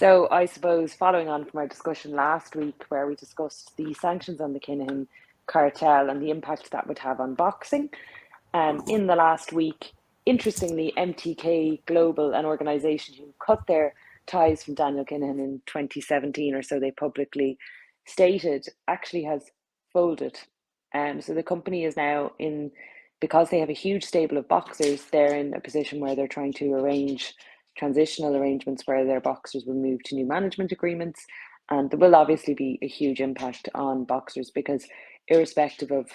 So I suppose following on from our discussion last week, where we discussed the sanctions on the Kinahan cartel and the impact that would have on boxing, in the last week, interestingly, MTK Global, an organisation who cut their ties from Daniel Kinahan in 2017 or so, they publicly stated, actually has folded. So the company is now in, because they have a huge stable of boxers, they're in a position where they're trying to arrange transitional arrangements where their boxers will move to new management agreements. And there will obviously be a huge impact on boxers because, irrespective of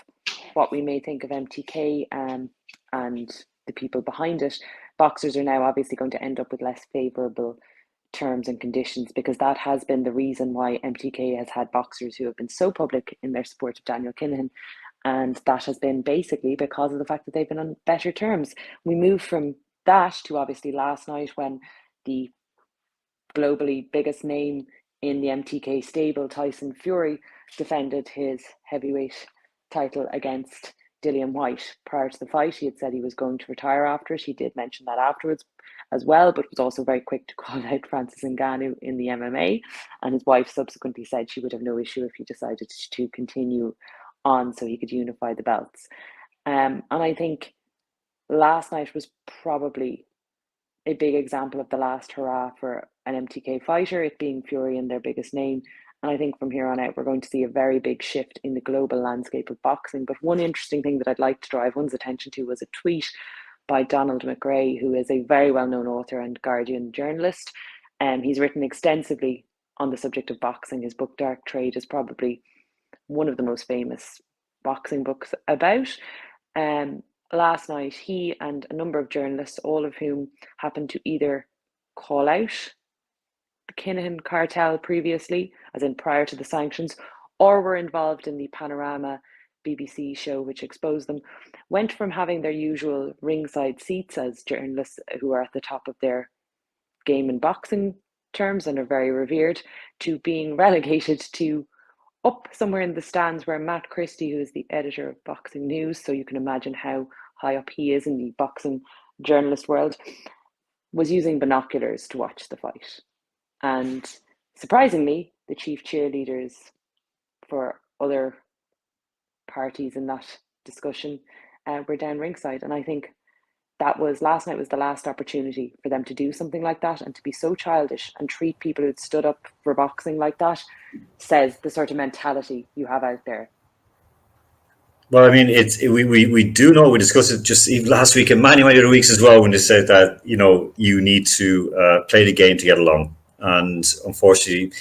what we may think of MTK and the people behind it, boxers are now obviously going to end up with less favourable terms and conditions, because that has been the reason why MTK has had boxers who have been so public in their support of Daniel Kinahan. And that has been basically because of the fact that they've been on better terms. We move from that to obviously last night when the globally biggest name in the MTK stable, Tyson Fury, defended his heavyweight title against Dillian White. Prior to the fight, he had said he was going to retire after it. He did mention that afterwards as well, but was also very quick to call out Francis Ngannou in the MMA. And his wife subsequently said she would have no issue if he decided to continue on so he could unify the belts. And I think last night was probably a big example of the last hurrah for an MTK fighter, it being Fury and their biggest name. And I think from here on out, we're going to see a very big shift in the global landscape of boxing. But one interesting thing that I'd like to draw everyone's attention to was a tweet by Donald McRae, who is a very well-known author and Guardian journalist. He's written extensively on the subject of boxing. His book, Dark Trade, is probably one of the most famous boxing books about. Last night, he and a number of journalists, all of whom happened to either call out the Kinahan cartel previously, as in prior to the sanctions, or were involved in the Panorama BBC show which exposed them, went from having their usual ringside seats as journalists who are at the top of their game in boxing terms and are very revered, to being relegated to up somewhere in the stands where Matt Christie, who is the editor of Boxing News, so you can imagine how high up he is in the boxing journalist world, was using binoculars to watch the fight. And surprisingly, the chief cheerleaders for other parties in that discussion were down ringside. And I think that was, last night was the last opportunity for them to do something like that, and to be so childish and treat people who'd stood up for boxing like that says the sort of mentality you have out there. Well, I mean, we do know, we discussed it just even last week and many other weeks as well, when they said that, you need to play the game to get along. And unfortunately,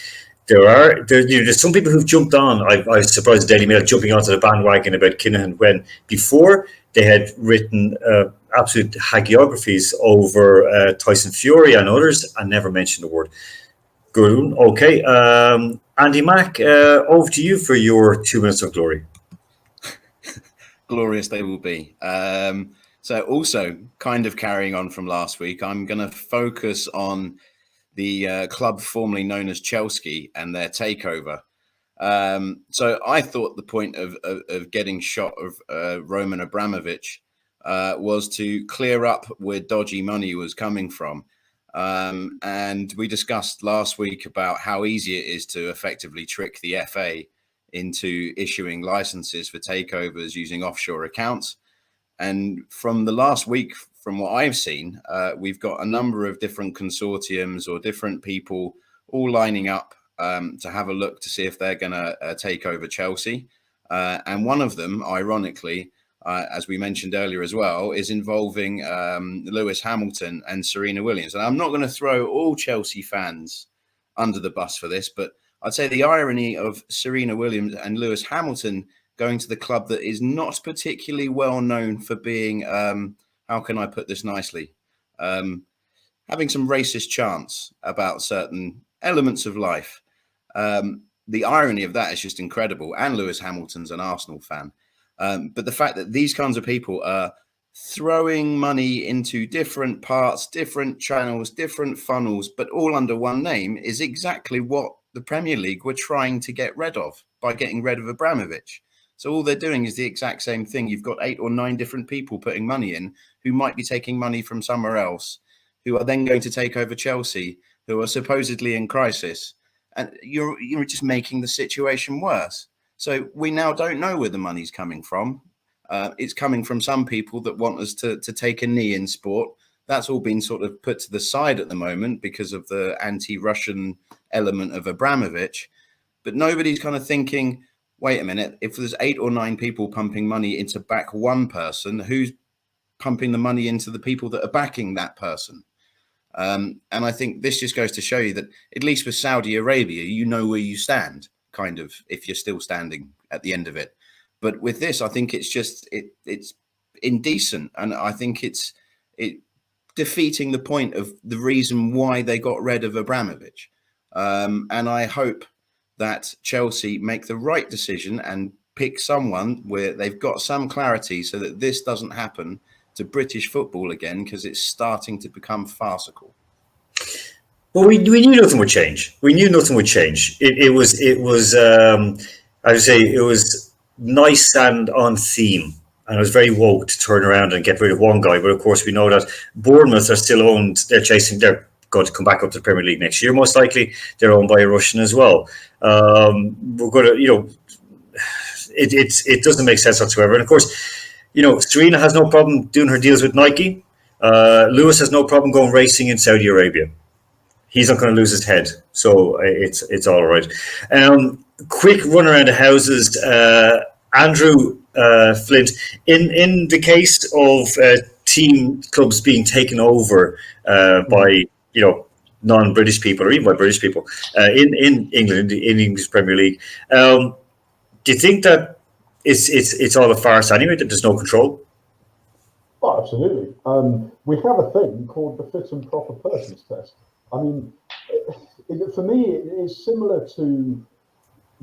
there's some people who've jumped on. I was surprised Daily Mail jumping onto the bandwagon about Kinahan when before they had written absolute hagiographies over Tyson Fury and others and never mentioned a word. Good. Okay. Andy Mack, over to you for your 2 minutes of glory. Glorious they will be. So also kind of carrying on from last week, I'm going to focus on the club formerly known as Chelsea and their takeover. So I thought the point of getting shot of Roman Abramovich was to clear up where dodgy money was coming from. And we discussed last week about how easy it is to effectively trick the FA into issuing licenses for takeovers using offshore accounts. And from the last week, from what I've seen, we've got a number of different consortiums or different people all lining up to have a look to see if they're going to take over Chelsea. And one of them, ironically, as we mentioned earlier as well, is involving Lewis Hamilton and Serena Williams. And I'm not going to throw all Chelsea fans under the bus for this, but I'd say the irony of Serena Williams and Lewis Hamilton going to the club that is not particularly well known for being, how can I put this nicely, having some racist chants about certain elements of life. The irony of that is just incredible. And Lewis Hamilton's an Arsenal fan. But the fact that these kinds of people are throwing money into different parts, different channels, different funnels, but all under one name is exactly what the Premier League were trying to get rid of by getting rid of Abramovich. So all they're doing is the exact same thing. You've got 8 or 9 different people putting money in who might be taking money from somewhere else, who are then going to take over Chelsea who are supposedly in crisis, and you're just making the situation worse. So we now don't know where the money's coming from. It's coming from some people that want us to take a knee in sport. That's all been sort of put to the side at the moment because of the anti-Russian element of Abramovich. But nobody's kind of thinking, wait a minute, if there's 8 or 9 people pumping money into back one person, who's pumping the money into the people that are backing that person? And I think this just goes to show you that, at least with Saudi Arabia, you know where you stand, kind of, if you're still standing at the end of it. But with this, I think it's just it's indecent, and I think it's defeating the point of the reason why they got rid of Abramovich. And I hope that Chelsea make the right decision and pick someone where they've got some clarity, so that this doesn't happen to British football again, because it's starting to become farcical. Well, we knew nothing would change. We knew nothing would change. It was I would say it was nice and on theme, and it was very woke to turn around and get rid of one guy. But of course, we know that Bournemouth are still owned. They're going to come back up to the Premier League next year, most likely. They're owned by a Russian as well. We're going to, it doesn't make sense whatsoever. And of course, Serena has no problem doing her deals with Nike. Lewis has no problem going racing in Saudi Arabia. He's not going to lose his head, so it's all right. Quick run around the houses. Andrew Flint, in the case of team clubs being taken over by non-British people, or even by British people in England, in the English Premier League, do you think that it's all a farce anyway, that there's no control? Oh, absolutely. We have a thing called the fit and proper persons test. I mean, for me, it is similar to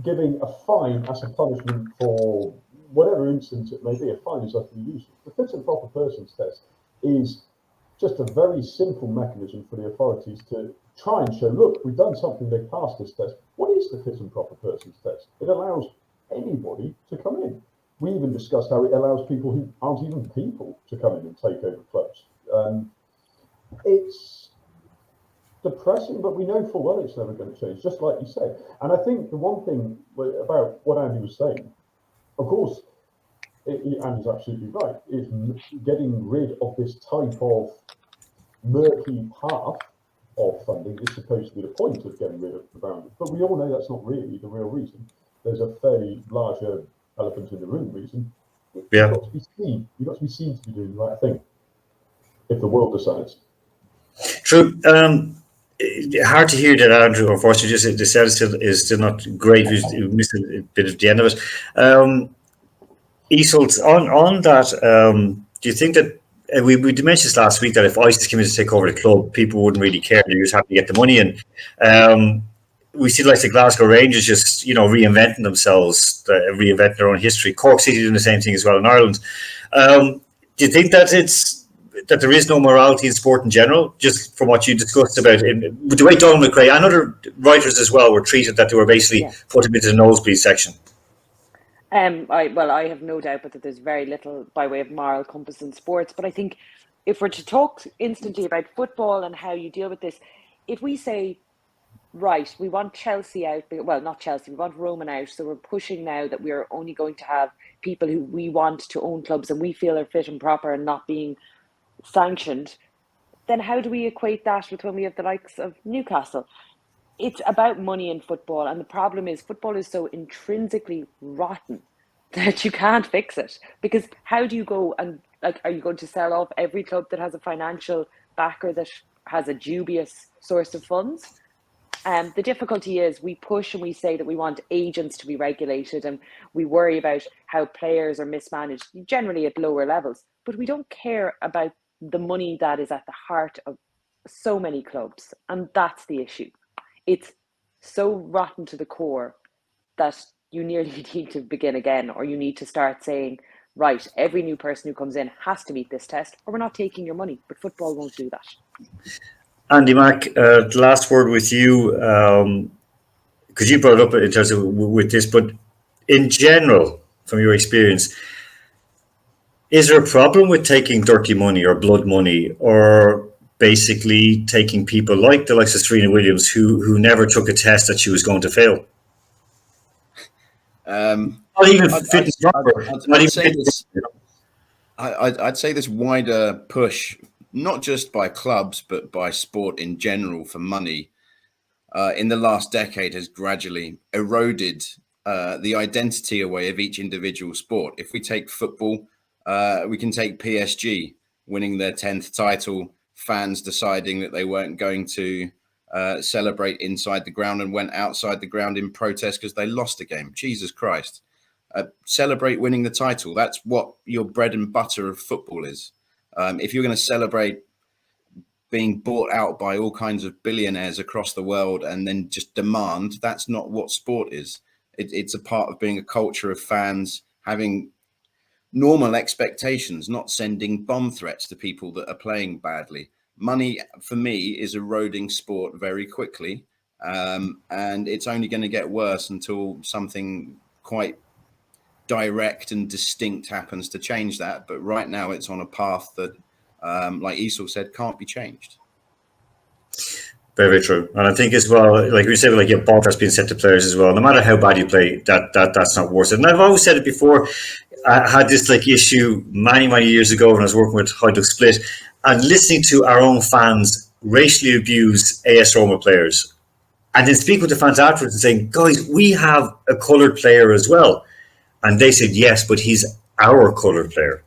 giving a fine as a punishment for whatever instance it may be. A fine is utterly useless. The fit and proper persons test is just a very simple mechanism for the authorities to try and show, look, we've done something, they've passed this test. What is the fit and proper persons test? It allows anybody to come in. We even discussed how it allows people who aren't even people to come in and take over clubs. It's depressing, but we know full well it's never going to change, just like you say. And I think the one thing about what Andy was saying, of course, Andy's absolutely right, is getting rid of this type of murky path of funding is supposed to be the point of getting rid of the boundaries. But we all know that's not really the real reason. There's a fairly larger elephant in the room reason. Yeah. You've got to be seen. You've got to be seen to be doing the right thing, if the world decides. True. Hard to hear that, Andrew. Unfortunately, just the sound is still not great. We missed a bit of the end of it. Isolt, on that, do you think that we mentioned this last week, that if ISIS came in to take over the club, people wouldn't really care? They just happy to get the money in. We see like the Glasgow Rangers just reinventing themselves, reinventing their own history. Cork City doing the same thing as well in Ireland. Do you think that that there is no morality in sport in general, just from what you discussed about the way Donald McRae and other writers as well were treated, that they were basically put into the nosebleed section? I have no doubt but that there's very little by way of moral compass in sports. But I think if we're to talk instantly about football and how you deal with this, if we say, right, we want Chelsea out, well, not Chelsea, we want Roman out, so we're pushing now that we're only going to have people who we want to own clubs and we feel are fit and proper and not being sanctioned, then how do we equate that with when we have the likes of Newcastle? It's about money in football, and the problem is football is so intrinsically rotten that you can't fix it. Because how do you go and, are you going to sell off every club that has a financial backer that has a dubious source of funds? The difficulty is we push and we say that we want agents to be regulated, and we worry about how players are mismanaged, generally at lower levels, but we don't care about the money that is at the heart of so many clubs. And that's the issue. It's so rotten to the core that you nearly need to begin again, or you need to start saying, right, every new person who comes in has to meet this test, or we're not taking your money. But football won't do that. Andy Mack, the last word with you, because you brought it up in terms of with this, but in general, from your experience, is there a problem with taking dirty money or blood money or basically taking people like the likes of Serena Williams, who never took a test that she was going to fail. Not even fitness proper. I'd say this wider push, not just by clubs, but by sport in general for money, in the last decade has gradually eroded the identity away of each individual sport. If we take football, we can take PSG winning their 10th title, fans deciding that they weren't going to celebrate inside the ground and went outside the ground in protest because they lost a game. Jesus Christ. Celebrate winning the title. That's what your bread and butter of football is. If you're going to celebrate being bought out by all kinds of billionaires across the world and then just demand, that's not what sport is. It's a part of being a culture of fans having normal expectations, not sending bomb threats to people that are playing badly. Money, for me, is eroding sport very quickly, and it's only going to get worse until something quite direct and distinct happens to change that. But right now it's on a path that, like Esau said, can't be changed. Very, very true. And I think as well, like we said, like ball threats being sent to players as well. No matter how bad you play, that's not worth it. And I've always said it before. I had this issue many years ago when I was working with High Duck Split, and listening to our own fans racially abuse AS Roma players, and then speak with the fans afterwards and saying, "Guys, we have a coloured player as well," and they said, "Yes, but he's our coloured player."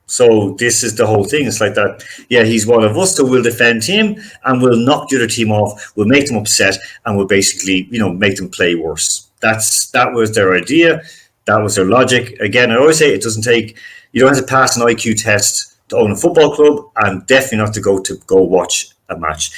So this is the whole thing. It's like that. Yeah, he's one of us, so we'll defend him and we'll knock the other team off. We'll make them upset and we'll basically, make them play worse. That was their idea. That was their logic. Again, I always say you don't have to pass an IQ test to own a football club, and definitely not to go watch a match.